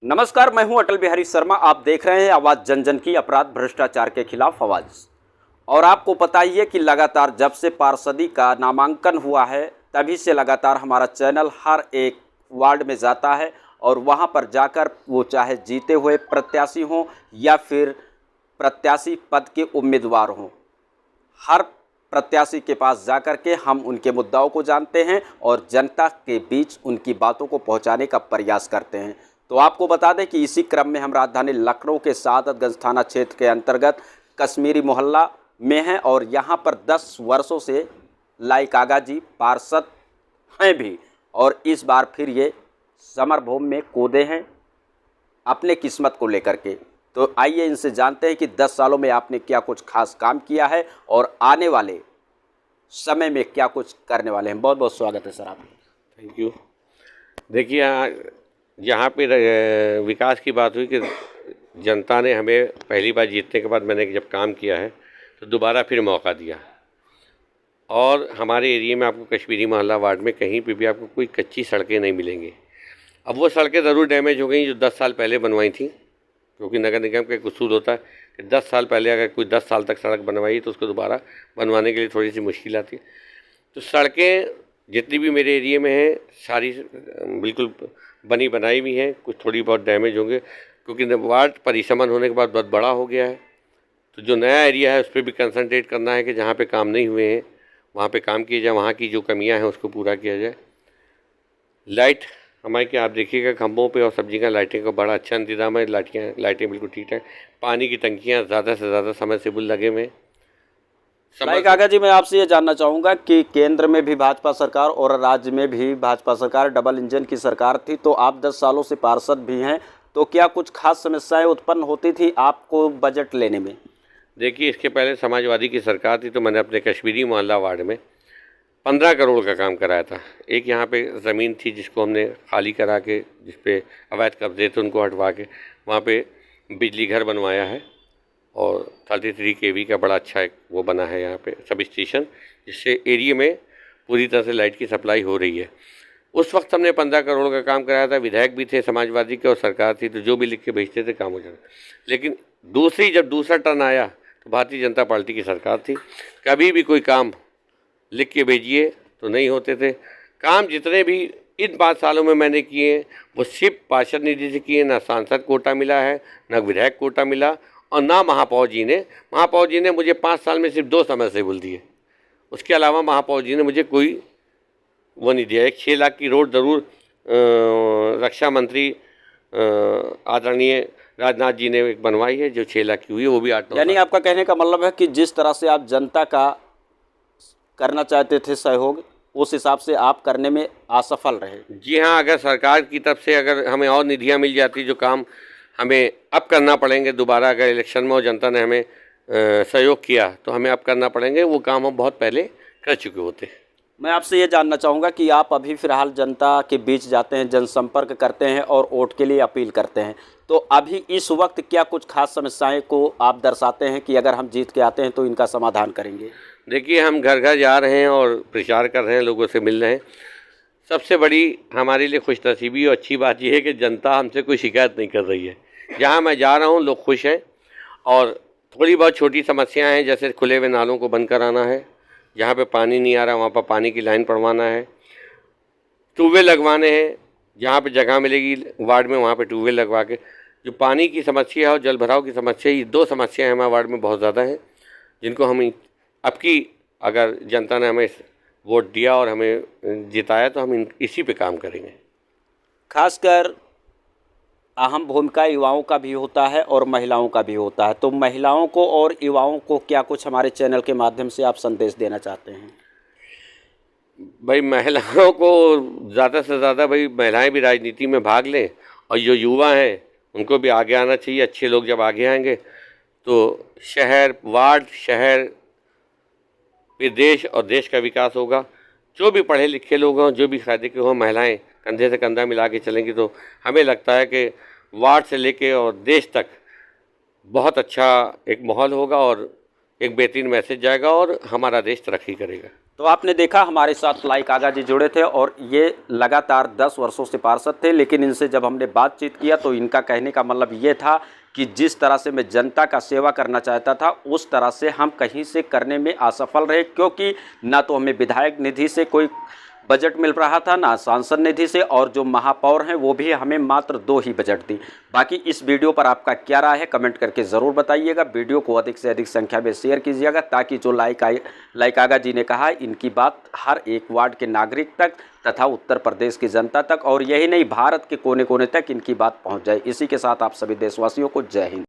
नमस्कार, मैं हूं अटल बिहारी शर्मा। आप देख रहे हैं आवाज़ जन जन की, अपराध भ्रष्टाचार के खिलाफ आवाज़। और आपको पता ही है कि लगातार जब से पार्षदी का नामांकन हुआ है तभी से लगातार हमारा चैनल हर एक वार्ड में जाता है और वहां पर जाकर वो चाहे जीते हुए प्रत्याशी हों या फिर प्रत्याशी पद के उम्मीदवार हों, हर प्रत्याशी के पास जाकर के हम उनके मुद्दाओं को जानते हैं और जनता के बीच उनकी बातों को पहुंचाने का प्रयास करते हैं। तो आपको बता दें कि इसी क्रम में हम राजधानी लखनऊ के सादतगंज थाना क्षेत्र के अंतर्गत कश्मीरी मोहल्ला में हैं और यहां पर 10 वर्षों से लाई कागा जी पार्षद हैं भी, और इस बार फिर ये समरभूमि में कूदे हैं अपने किस्मत को लेकर के। तो आइए इनसे जानते हैं कि 10 सालों में आपने क्या कुछ खास काम किया है और आने वाले समय में क्या कुछ करने वाले हैं। बहुत बहुत स्वागत है सर आपका। Thank you. देखिए, यहाँ पे विकास की बात हुई कि जनता ने हमें पहली बार जीतने के बाद मैंने जब काम किया है तो दोबारा फिर मौका दिया। और हमारे एरिया में आपको कश्मीरी मोहल्ला वार्ड में कहीं पे भी आपको कोई कच्ची सड़कें नहीं मिलेंगी। अब वो सड़कें ज़रूर डैमेज हो गई जो 10 साल पहले बनवाई थी, क्योंकि नगर निगम का एक उसूल होता है कि 10 साल पहले अगर कोई 10 साल तक सड़क बनवाई तो उसको दोबारा बनवाने के लिए थोड़ी सी मुश्किल आती है। तो सड़कें जितनी भी मेरे एरिया में हैं सारी बिल्कुल बनी बनाई भी हैं, कुछ थोड़ी बहुत डैमेज होंगे क्योंकि वार्ड परिसमन होने के बाद बहुत बड़ा हो गया है। तो जो नया एरिया है उस पर भी कंसंट्रेट करना है कि जहाँ पे काम नहीं हुए हैं वहाँ पे काम किया जाए, वहाँ की जो कमियाँ हैं उसको पूरा किया जाए। लाइट हमारे क्या आप देखिएगा, खंभों पे और सब्जी का लाइटिंग का बड़ा अच्छा इंतजाम है। लाइटें बिल्कुल ठीक है। पानी की टंकियाँ ज़्यादा से ज़्यादा समय से लगे हुए हैं। लाई कागा जी, मैं आपसे ये जानना चाहूँगा कि केंद्र में भी भाजपा सरकार और राज्य में भी भाजपा सरकार, डबल इंजन की सरकार थी, तो आप 10 सालों से पार्षद भी हैं, तो क्या कुछ खास समस्याएं उत्पन्न होती थी आपको बजट लेने में? देखिए, इसके पहले समाजवादी की सरकार थी तो मैंने अपने कश्मीरी मोहल्ला वार्ड में 15 करोड़ का काम कराया था। एक यहाँ पे ज़मीन थी जिसको हमने खाली करा के, जिस पे अवैध कब्जे थे उनको हटवा के वहाँ पे बिजली घर बनवाया है और 33 kV का बड़ा अच्छा एक वो बना है यहाँ पे सब स्टेशन, जिससे एरिया में पूरी तरह से लाइट की सप्लाई हो रही है। उस वक्त हमने 15 करोड़ का काम कराया था। विधायक भी थे समाजवादी के और सरकार थी, तो जो भी लिख के भेजते थे काम हो जाता। लेकिन जब दूसरा टर्न आया तो भारतीय जनता पार्टी की सरकार थी। कभी भी कोई काम लिख के भेजिए तो नहीं होते थे। काम जितने भी इन 5 सालों में मैंने किए वो सिर्फ पार्षद निधि से किए। ना सांसद कोटा मिला है, ना विधायक कोटा मिला, और ना महापौर जी ने मुझे 5 साल में सिर्फ 2 समय से बोल दिए। उसके अलावा महापौर जी ने मुझे कोई वो नहीं दिया। एक 6 लाख की रोड ज़रूर रक्षा मंत्री आदरणीय राजनाथ जी ने एक बनवाई है जो 6 लाख की हुई है, वो भी 8-9 यानी आपका कहने का मतलब है कि जिस तरह से आप जनता का करना चाहते थे सहयोग, उस हिसाब से आप करने में असफल रहे। जी हाँ, अगर सरकार की तरफ से अगर हमें और निधियाँ मिल जाती, जो काम हमें अब करना पड़ेंगे दोबारा, अगर इलेक्शन में और जनता ने हमें सहयोग किया तो हमें अब करना पड़ेंगे, वो काम हम बहुत पहले कर चुके होते। मैं आपसे ये जानना चाहूँगा कि आप अभी फ़िलहाल जनता के बीच जाते हैं, जनसंपर्क करते हैं और वोट के लिए अपील करते हैं, तो अभी इस वक्त क्या कुछ खास समस्याएं को आप दर्शाते हैं कि अगर हम जीत के आते हैं तो इनका समाधान करेंगे? देखिए, हम घर घर जा रहे हैं और प्रचार कर रहे हैं, लोगों से मिल रहे हैं। सबसे बड़ी हमारे लिए खुशनसीबी और अच्छी बात यह है कि जनता हमसे कोई शिकायत नहीं कर रही है। जहाँ मैं जा रहा हूँ लोग खुश हैं। और थोड़ी बहुत छोटी समस्याएं हैं, जैसे खुले हुए नालों को बंद कराना है, जहाँ पे पानी नहीं आ रहा वहाँ पर पानी की लाइन पड़वाना है, ट्यूबवेल लगवाने हैं, जहाँ पे जगह मिलेगी वार्ड में वहाँ पे ट्यूबवेल लगवा के। जो पानी की समस्या है और जल भराव की समस्या, ये 2 समस्याएं हमारे वार्ड में बहुत ज़्यादा हैं, जिनको हम अब की अगर जनता ने हमें वोट दिया और हमें जिताया तो हम इसी पे काम करेंगे। खासकर अहम भूमिका युवाओं का भी होता है और महिलाओं का भी होता है, तो महिलाओं को और युवाओं को क्या कुछ हमारे चैनल के माध्यम से आप संदेश देना चाहते हैं? भाई, महिलाओं को ज़्यादा से ज़्यादा, भाई महिलाएं भी राजनीति में भाग लें और जो युवा हैं उनको भी आगे आना चाहिए। अच्छे लोग जब आगे आएंगे तो शहर, वार्ड, शहर, फिर देश और देश का विकास होगा। जो भी पढ़े लिखे लोग हों, जो भी फायदे के हों, महिलाएं कंधे से कंधा मिला के चलेंगी तो हमें लगता है कि वार्ड से लेके और देश तक बहुत अच्छा एक माहौल होगा और एक बेहतरीन मैसेज जाएगा और हमारा देश तरक्की करेगा। तो आपने देखा हमारे साथ लाई कागा जी जुड़े थे और ये लगातार 10 वर्षों से पार्षद थे, लेकिन इनसे जब हमने बातचीत किया तो इनका कहने का मतलब ये था कि जिस तरह से मैं जनता का सेवा करना चाहता था उस तरह से हम कहीं से करने में असफल रहे, क्योंकि ना तो हमें विधायक निधि से कोई बजट मिल रहा था ना सांसद निधि से, और जो महापौर हैं वो भी हमें मात्र 2 ही बजट दी। बाकी इस वीडियो पर आपका क्या राय है कमेंट करके ज़रूर बताइएगा। वीडियो को अधिक से अधिक संख्या में शेयर कीजिएगा ताकि जो लाई कागा जी ने कहा इनकी बात हर एक वार्ड के नागरिक तक तथा उत्तर प्रदेश की जनता तक और यही नहीं भारत के कोने कोने तक इनकी बात पहुँच जाए। इसी के साथ आप सभी देशवासियों को जय हिंद।